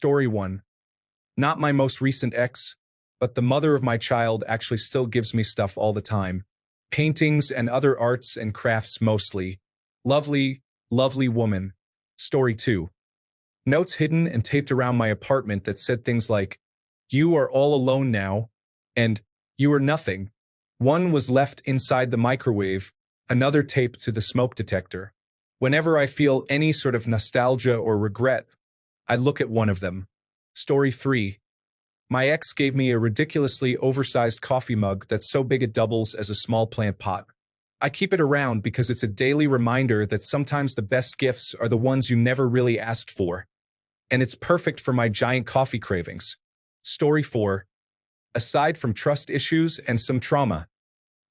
Story 1. Not my most recent ex, but the mother of my child actually still gives me stuff all the time. Paintings and other arts and crafts mostly. Lovely, lovely woman. Story 2. Notes hidden and taped around my apartment that said things like, "You are all alone now," and "You are nothing." One was left inside the microwave, another taped to the smoke detector. Whenever I feel any sort of nostalgia or regret, I look at one of them. Story 3. My ex gave me a ridiculously oversized coffee mug that's so big it doubles as a small plant pot. I keep it around because it's a daily reminder that sometimes the best gifts are the ones you never really asked for. And it's perfect for my giant coffee cravings. Story 4. Aside from trust issues and some trauma,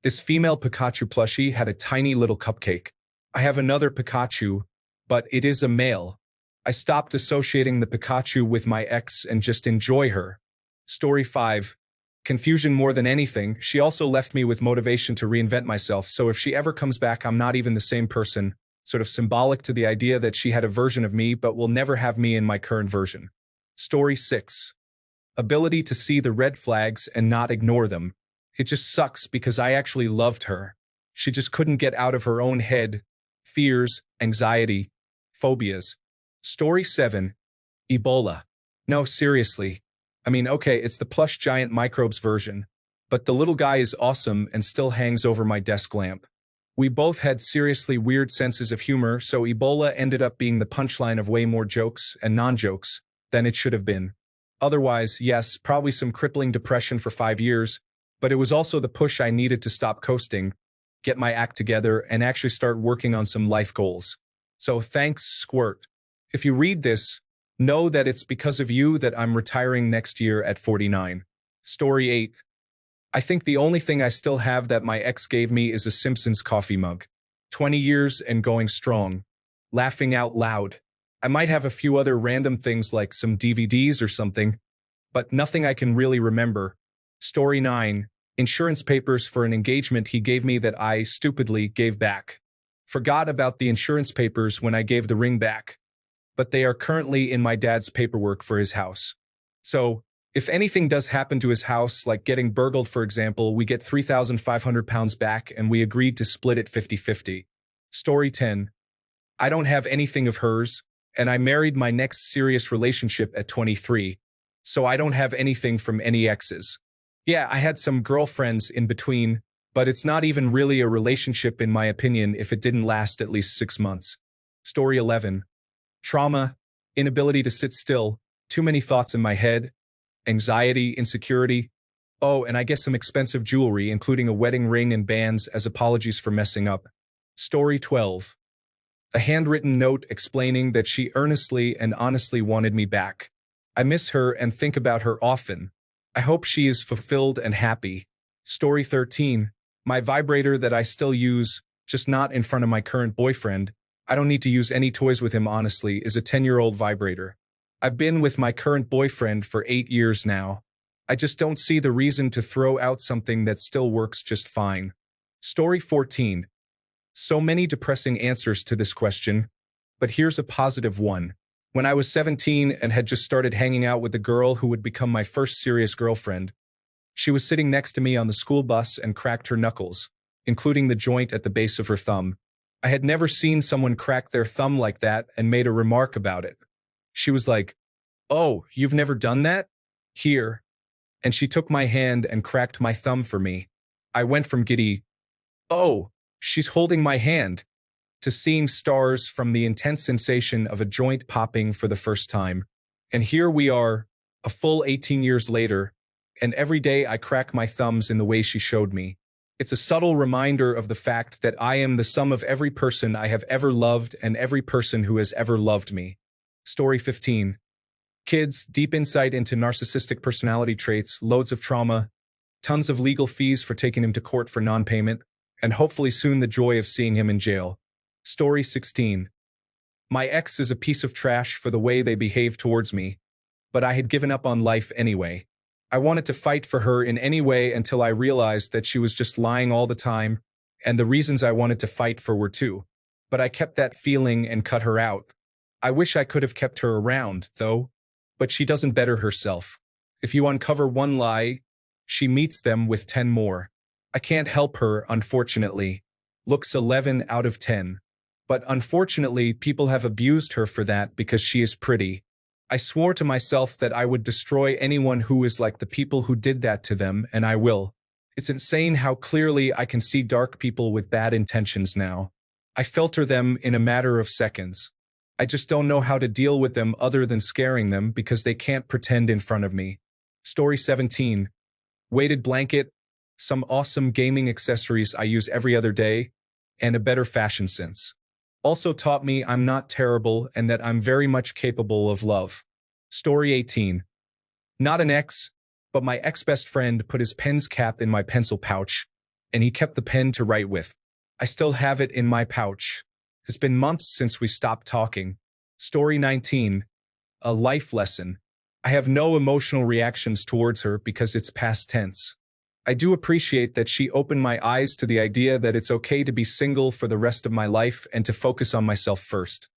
this female Pikachu plushie had a tiny little cupcake. I have another Pikachu, but it is a male. I stopped associating the Pikachu with my ex and just enjoy her. Story 5. Confusion more than anything. She also left me with motivation to reinvent myself, so if she ever comes back, I'm not even the same person, sort of symbolic to the idea that she had a version of me but will never have me in my current version. Story 6. Ability to see the red flags and not ignore them. It just sucks because I actually loved her. She just couldn't get out of her own head. Fears, anxiety, phobias. Story 7. Ebola. No, seriously. I mean, okay, it's the plush giant microbes version, but the little guy is awesome and still hangs over my desk lamp. We both had seriously weird senses of humor, so Ebola ended up being the punchline of way more jokes and non-jokes than it should have been. Otherwise, yes, probably some crippling depression for 5 years, but it was also the push I needed to stop coasting, get my act together, and actually start working on some life goals. So thanks, Squirt. If you read this, know that it's because of you that I'm retiring next year at 49. Story 8. I think the only thing I still have that my ex gave me is a Simpsons coffee mug. 20 years and going strong. Laughing out loud. I might have a few other random things like some DVDs or something, but nothing I can really remember. Story 9. Insurance papers for an engagement he gave me that I, stupidly, gave back. Forgot about the insurance papers when I gave the ring back, but they are currently in my dad's paperwork for his house. So, if anything does happen to his house, like getting burgled for example, we get £3,500 back and we agreed to split it 50-50. Story 10. I don't have anything of hers, and I married my next serious relationship at 23, so I don't have anything from any exes. Yeah, I had some girlfriends in between, but it's not even really a relationship in my opinion if it didn't last at least 6 months. Story 11. Trauma, inability to sit still, too many thoughts in my head, anxiety, insecurity. Oh, and I guess some expensive jewelry, including a wedding ring and bands as apologies for messing up. Story 12. A handwritten note explaining that she earnestly and honestly wanted me back. I miss her and think about her often. I hope she is fulfilled and happy. Story 13. My vibrator that I still use, just not in front of my current boyfriend. I don't need to use any toys with him honestly, is a 10-year-old vibrator. I've been with my current boyfriend for 8 years now. I just don't see the reason to throw out something that still works just fine. Story 14. So many depressing answers to this question, but here's a positive one. When I was 17 and had just started hanging out with the girl who would become my first serious girlfriend, she was sitting next to me on the school bus and cracked her knuckles, including the joint at the base of her thumb. I had never seen someone crack their thumb like that and made a remark about it. She was like, "Oh, you've never done that? Here." And she took my hand and cracked my thumb for me. I went from giddy, "Oh, she's holding my hand," to seeing stars from the intense sensation of a joint popping for the first time. And here we are, a full 18 years later, and every day I crack my thumbs in the way she showed me. It's a subtle reminder of the fact that I am the sum of every person I have ever loved and every person who has ever loved me. Story 15. Kids, deep insight into narcissistic personality traits, loads of trauma, tons of legal fees for taking him to court for non-payment, and hopefully soon the joy of seeing him in jail. Story 16. My ex is a piece of trash for the way they behave towards me, but I had given up on life anyway. I wanted to fight for her in any way until I realized that she was just lying all the time, and the reasons I wanted to fight for were too. But I kept that feeling and cut her out. I wish I could have kept her around, though. but she doesn't better herself. If you uncover one lie, she meets them with 10 more. I can't help her, unfortunately. Looks 11 out of 10. But unfortunately, people have abused her for that because she is pretty. I swore to myself that I would destroy anyone who is like the people who did that to them, and I will. It's insane how clearly I can see dark people with bad intentions now. I filter them in a matter of seconds. I just don't know how to deal with them other than scaring them because they can't pretend in front of me. Story 17. Weighted blanket, some awesome gaming accessories I use every other day, and a better fashion sense. Also taught me I'm not terrible and that I'm very much capable of love. Story 18. Not an ex, but my ex-best friend put his pen's cap in my pencil pouch, and he kept the pen to write with. I still have it in my pouch. It's been months since we stopped talking. Story 19. A life lesson. I have no emotional reactions towards her because it's past tense. I do appreciate that she opened my eyes to the idea that it's okay to be single for the rest of my life and to focus on myself first.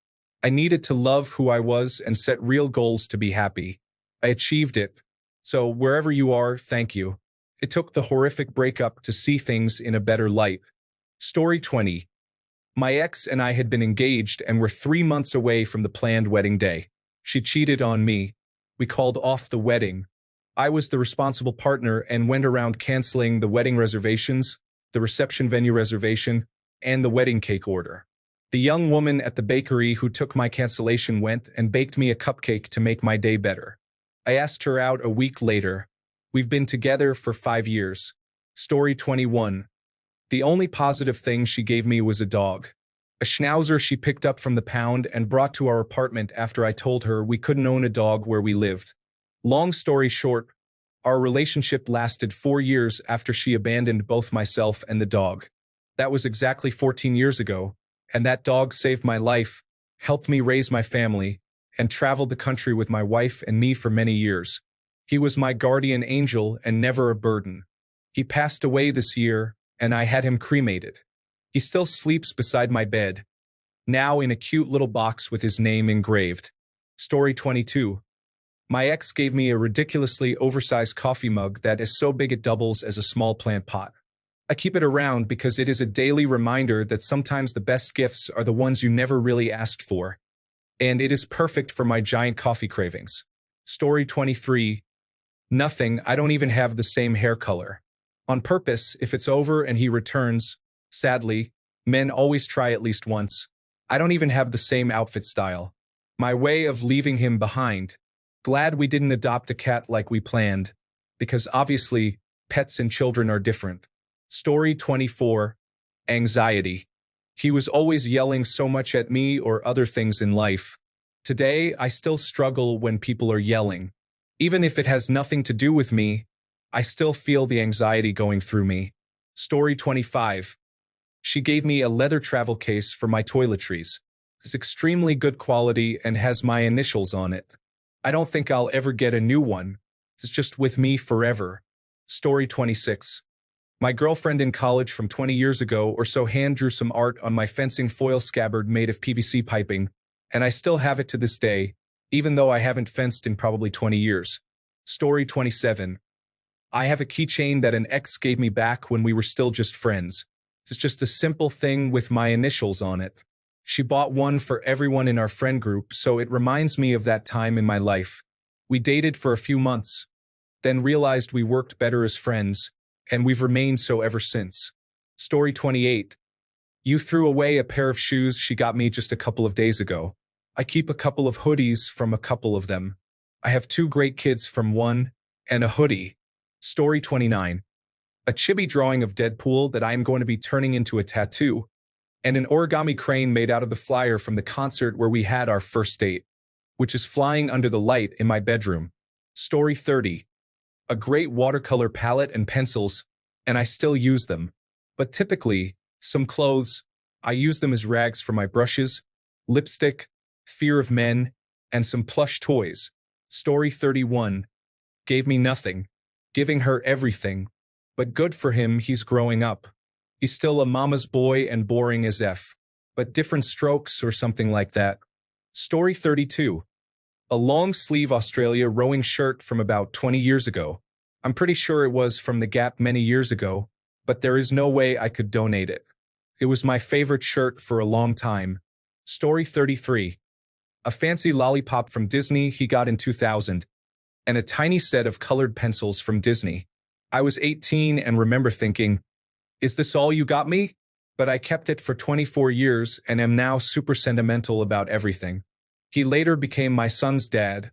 I needed to love who I was and set real goals to be happy. I achieved it. So wherever you are, thank you. It took the horrific breakup to see things in a better light. Story 20. My ex and I had been engaged and were 3 months away from the planned wedding day. She cheated on me. We called off the wedding. I was the responsible partner and went around canceling the wedding reservations, the reception venue reservation, and the wedding cake order. The young woman at the bakery who took my cancellation went and baked me a cupcake to make my day better. I asked her out a week later. We've been together for 5 years. Story 21. The only positive thing she gave me was a dog. A schnauzer she picked up from the pound and brought to our apartment after I told her we couldn't own a dog where we lived. Long story short, our relationship lasted 4 years after she abandoned both myself and the dog. That was exactly 14 years ago, and that dog saved my life, helped me raise my family, and traveled the country with my wife and me for many years. He was my guardian angel and never a burden. He passed away this year, and I had him cremated. He still sleeps beside my bed, now in a cute little box with his name engraved. Story 22. My ex gave me a ridiculously oversized coffee mug that is so big it doubles as a small plant pot. I keep it around because it is a daily reminder that sometimes the best gifts are the ones you never really asked for. And it is perfect for my giant coffee cravings. Story 23. Nothing, I don't even have the same hair color. On purpose, if it's over and he returns, sadly, men always try at least once. I don't even have the same outfit style. My way of leaving him behind. Glad we didn't adopt a cat like we planned, because obviously, pets and children are different. Story 24. Anxiety. He was always yelling so much at me or other things in life. Today, I still struggle when people are yelling. Even if it has nothing to do with me, I still feel the anxiety going through me. Story 25. She gave me a leather travel case for my toiletries. It's extremely good quality and has my initials on it. I don't think I'll ever get a new one. It's just with me forever. Story 26. My girlfriend in college from 20 years ago or so hand drew some art on my fencing foil scabbard made of PVC piping, and I still have it to this day, even though I haven't fenced in probably 20 years. Story 27. I have a keychain that an ex gave me back when we were still just friends. It's just a simple thing with my initials on it. She bought one for everyone in our friend group, so it reminds me of that time in my life. We dated for a few months, then realized we worked better as friends, and we've remained so ever since. Story 28. You threw away a pair of shoes she got me just a couple of days ago. I keep a couple of hoodies from a couple of them. I have 2 great kids from one, and a hoodie. Story 29. A chibi drawing of Deadpool that I am going to be turning into a tattoo, and an origami crane made out of the flyer from the concert where we had our first date, which is flying under the light in my bedroom. Story 30. A great watercolor palette and pencils, and I still use them. But typically, some clothes, I use them as rags for my brushes, lipstick, fear of men, and some plush toys. Story 31. Gave me nothing, giving her everything. But good for him, he's growing up. He's still a mama's boy and boring as F, but different strokes or something like that. Story 32. A long-sleeve Australia rowing shirt from about 20 years ago. I'm pretty sure it was from the Gap many years ago, but there is no way I could donate it. It was my favorite shirt for a long time. Story 33. A fancy lollipop from Disney he got in 2000, and a tiny set of colored pencils from Disney. I was 18 and remember thinking, is this all you got me? But I kept it for 24 years and am now super sentimental about everything. He later became my son's dad,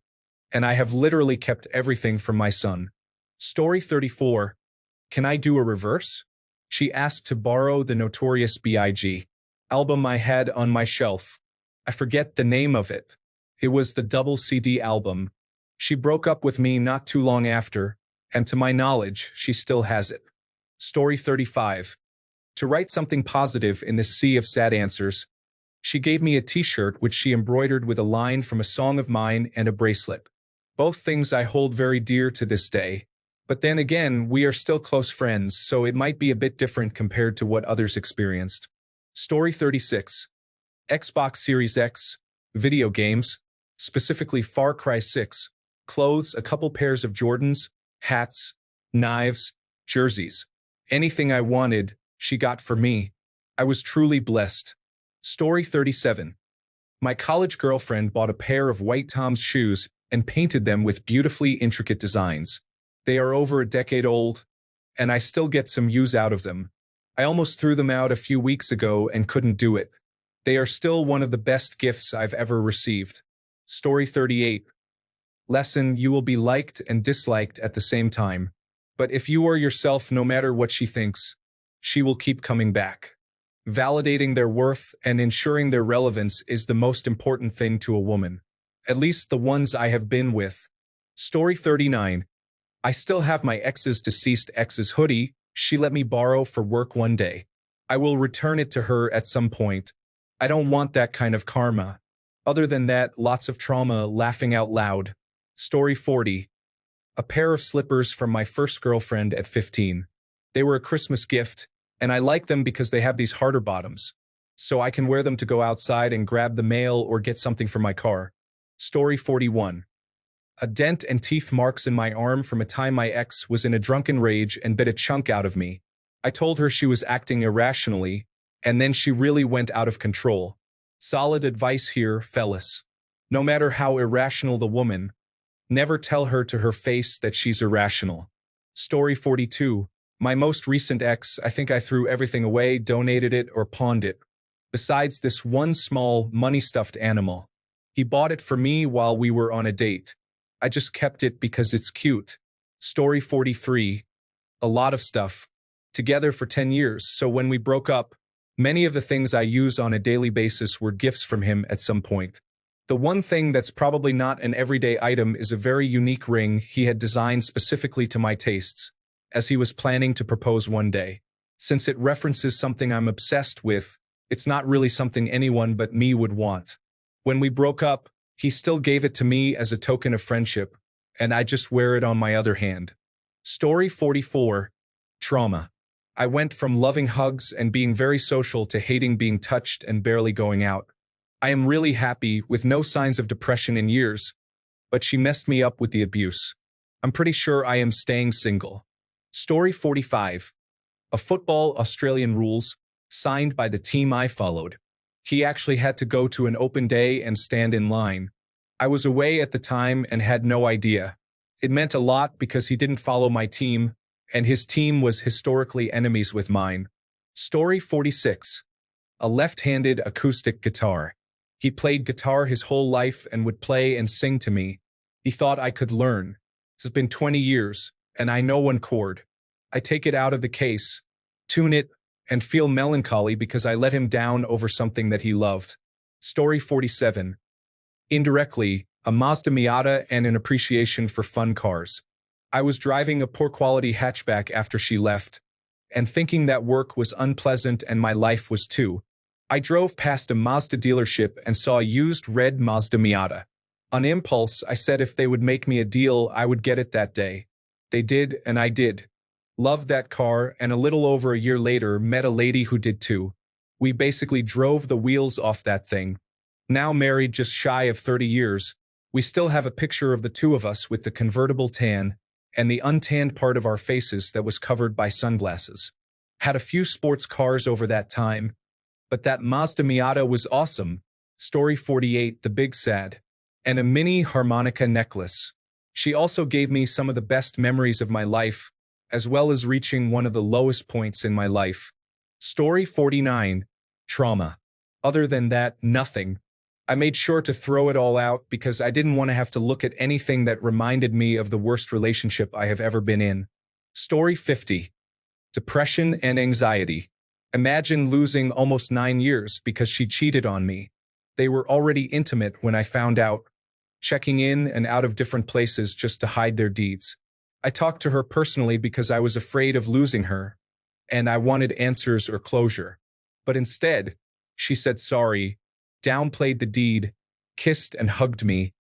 and I have literally kept everything from my son. Story 34. Can I do a reverse? She asked to borrow the Notorious B.I.G. album I had on my shelf. I forget the name of it. It was the double CD album. She broke up with me not too long after, and to my knowledge, she still has it. Story 35. To write something positive in this sea of sad answers, she gave me a t-shirt which she embroidered with a line from a song of mine and a bracelet. Both things I hold very dear to this day. But then again, we are still close friends, so it might be a bit different compared to what others experienced. Story 36. Xbox Series X, video games, specifically Far Cry 6, clothes, a couple pairs of Jordans, hats, knives, jerseys. Anything I wanted, she got for me. I was truly blessed. Story 37. My college girlfriend bought a pair of white Tom's shoes and painted them with beautifully intricate designs. They are over a decade old, and I still get some use out of them. I almost threw them out a few weeks ago and couldn't do it. They are still one of the best gifts I've ever received. Story 38. Lesson: you will be liked and disliked at the same time. But if you are yourself, no matter what she thinks, she will keep coming back. Validating their worth and ensuring their relevance is the most important thing to a woman. At least the ones I have been with. Story 39. I still have my deceased ex's hoodie she let me borrow for work one day. I will return it to her at some point. I don't want that kind of karma. Other than that, lots of trauma, laughing out loud. Story 40. A pair of slippers from my first girlfriend at 15. They were a Christmas gift, and I like them because they have these harder bottoms, so I can wear them to go outside and grab the mail or get something for my car. Story 41. A dent and teeth marks in my arm from a time my ex was in a drunken rage and bit a chunk out of me. I told her she was acting irrationally, and then she really went out of control. Solid advice here, fellas. No matter how irrational the woman, never tell her to her face that she's irrational. Story 42. My most recent ex, I think I threw everything away, donated it, or pawned it. Besides this one small, money-stuffed animal. He bought it for me while we were on a date. I just kept it because it's cute. Story 43. A lot of stuff. Together for 10 years, so when we broke up, many of the things I use on a daily basis were gifts from him at some point. The one thing that's probably not an everyday item is a very unique ring he had designed specifically to my tastes, as he was planning to propose one day. Since it references something I'm obsessed with, it's not really something anyone but me would want. When we broke up, he still gave it to me as a token of friendship, and I just wear it on my other hand. Story 44. Trauma. I went from loving hugs and being very social to hating being touched and barely going out. I am really happy, with no signs of depression in years, but she messed me up with the abuse. I'm pretty sure I am staying single. Story 45. A football Australian rules, signed by the team I followed. He actually had to go to an open day and stand in line. I was away at the time and had no idea. It meant a lot because he didn't follow my team, and his team was historically enemies with mine. Story 46. A left-handed acoustic guitar. He played guitar his whole life and would play and sing to me. He thought I could learn. It's been 20 years, and I know one chord. I take it out of the case, tune it, and feel melancholy because I let him down over something that he loved. Story 47. Indirectly, a Mazda Miata and an appreciation for fun cars. I was driving a poor quality hatchback after she left, and thinking that work was unpleasant and my life was too. I drove past a Mazda dealership and saw a used red Mazda Miata. On impulse, I said if they would make me a deal, I would get it that day. They did, and I did. Loved that car, and a little over a year later met a lady who did too. We basically drove the wheels off that thing. Now married just shy of 30 years, We still have a picture of the two of us with the convertible tan and the untanned part of our faces that was covered by sunglasses. Had a few sports cars over that time, but that Mazda Miata was awesome. Story 48, the big sad. And a mini harmonica necklace. She also gave me some of the best memories of my life, as well as reaching one of the lowest points in my life. Story 49, trauma. Other than that, nothing. I made sure to throw it all out because I didn't want to have to look at anything that reminded me of the worst relationship I have ever been in. Story 50, depression and anxiety. Imagine losing almost 9 years because she cheated on me. They were already intimate when I found out, checking in and out of different places just to hide their deeds. I talked to her personally because I was afraid of losing her, and I wanted answers or closure. But instead, she said sorry, downplayed the deed, kissed and hugged me,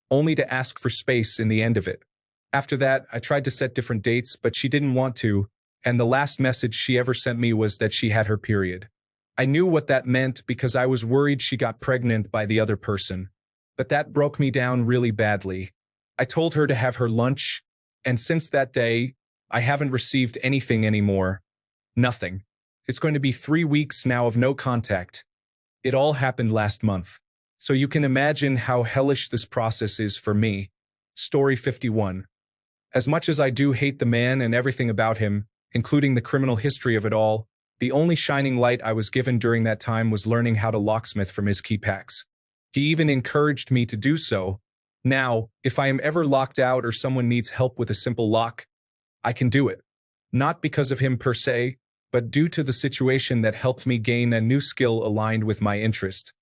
only to ask for space in the end of it. After that, I tried to set different dates, but she didn't want to, and the last message she ever sent me was that she had her period. I knew what that meant because I was worried she got pregnant by the other person. But that broke me down really badly. I told her to have her lunch, and since that day, I haven't received anything anymore. Nothing. It's going to be 3 weeks now of no contact. It all happened last month. So you can imagine how hellish this process is for me. Story 51. As much as I do hate the man and everything about him, including the criminal history of it all, the only shining light I was given during that time was learning how to locksmith from his key packs. He even encouraged me to do so. Now, if I am ever locked out or someone needs help with a simple lock, I can do it. Not because of him per se, but due to the situation that helped me gain a new skill aligned with my interest.